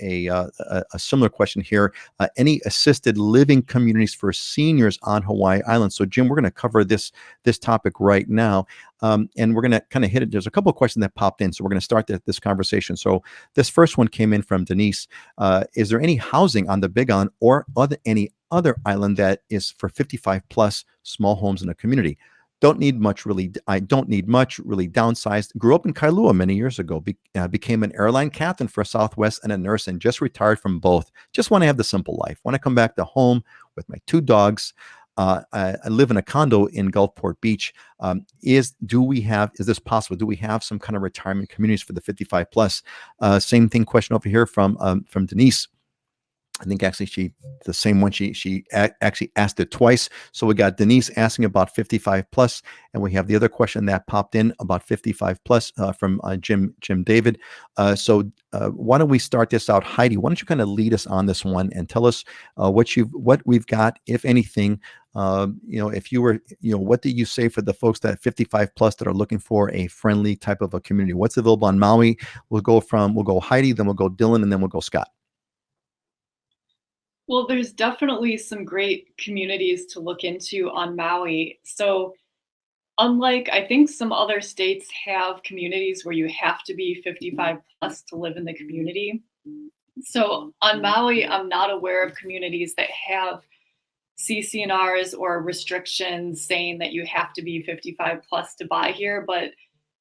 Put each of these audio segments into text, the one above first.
us a similar question here. Any assisted living communities for seniors on Hawaii Island? So, Jim, we're going to cover this topic right now, and we're going to kind of hit it. There's a couple of questions that popped in, so we're going to start this conversation. So, this first one came in from Denise. Is there any housing on the Big Island or any other island that is for 55 plus small homes in a community? Don't need much, really. I don't need much, really. Downsized. Grew up in Kailua many years ago. Became an airline captain for Southwest and a nurse, and just retired from both. Just want to have the simple life. Want to come back to home with my 2 dogs. I live in a condo in Gulfport Beach. Is this possible? Do we have some kind of retirement communities for the 55 plus? Same thing. Question over here from Denise. I think actually the same one, she actually asked it twice. So we got Denise asking about 55 plus, and we have the other question that popped in about 55 plus from Jim David. So why don't we start this out? Heidi, why don't you kind of lead us on this one and tell us what we've got, if anything. If you were, what do you say for the folks that 55 plus that are looking for a friendly type of a community? What's available on Maui? We'll go Heidi, then we'll go Dylan, and then we'll go Scott. Well, there's definitely some great communities to look into on Maui. So unlike, I think some other states have communities where you have to be 55 plus to live in the community. So on Maui, I'm not aware of communities that have CCNRs or restrictions saying that you have to be 55 plus to buy here, but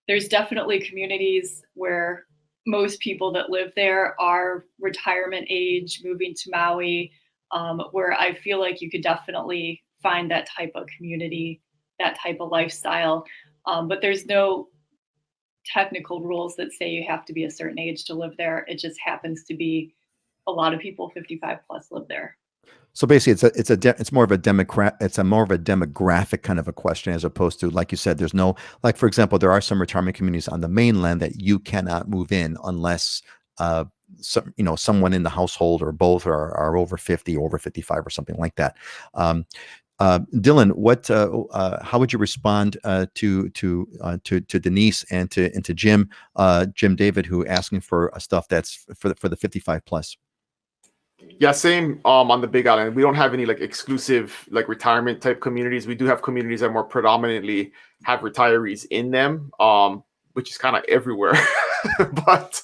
there's definitely communities where most people that live there are retirement age, moving to Maui, where I feel like you could definitely find that type of community, that type of lifestyle. But there's no technical rules that say you have to be a certain age to live there. It just happens to be a lot of people 55 plus live there. So basically, it's more of a demographic kind of a question, as opposed to, like you said, there's no, like, for example, there are some retirement communities on the mainland that you cannot move in unless someone in the household or both are over 50, over 55, or something like that. Dylan, how would you respond to Denise and to Jim David, who asking for stuff that's for the 55 plus? Yeah, same on the Big Island. We don't have any like exclusive like retirement type communities. We do have communities that more predominantly have retirees in them, which is kind of everywhere. But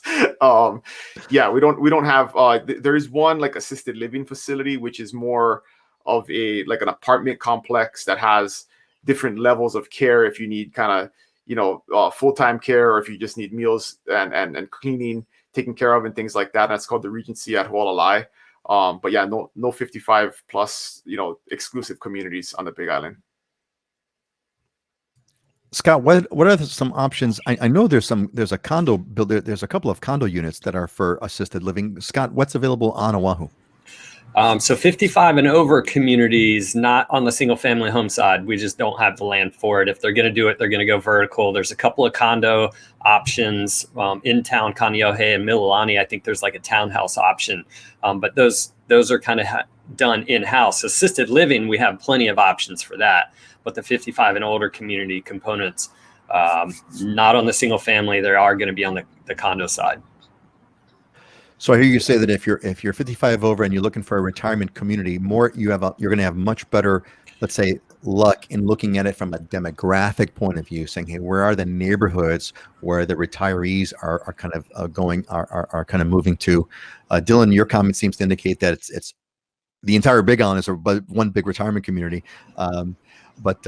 yeah, we don't have there is one like assisted living facility, which is more of an apartment complex that has different levels of care if you need kind of full-time care, or if you just need meals and cleaning taken care of and things like that. That's called the Regency at Hualalai. But yeah, no 55 plus, exclusive communities on the Big Island. Scott, what are some options? I know there's a condo builder. There's a couple of condo units that are for assisted living. Scott, what's available on Oahu? So 55 and over communities, not on the single family home side. We just don't have the land for it. If they're going to do it, they're going to go vertical. There's a couple of condo options in town, Kaneohe and Mililani. I think there's like a townhouse option, but those are kind of done in-house. Assisted living, we have plenty of options for that, but the 55 and older community components, not on the single family. They are going to be on the condo side. So I hear you say that if you're 55 over and you're looking for a retirement community, you're going to have much better, let's say, luck in looking at it from a demographic point of view, saying, hey, where are the neighborhoods where the retirees are kind of kind of moving to? Dylan, your comment seems to indicate that it's the entire Big Island is one big retirement community. But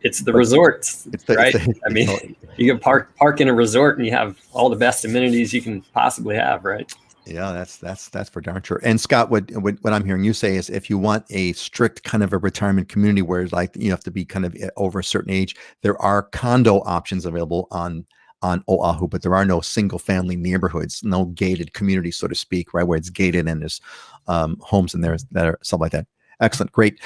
it's the resorts, right? I mean, you can park in a resort and you have all the best amenities you can possibly have, right? Yeah, that's for darn sure. And Scott, what I'm hearing you say is, if you want a strict kind of a retirement community where it's like you have to be kind of over a certain age, there are condo options available on Oahu, but there are no single family neighborhoods, no gated communities, so to speak, right, where it's gated and there's homes in there that are stuff like that. Excellent. Great.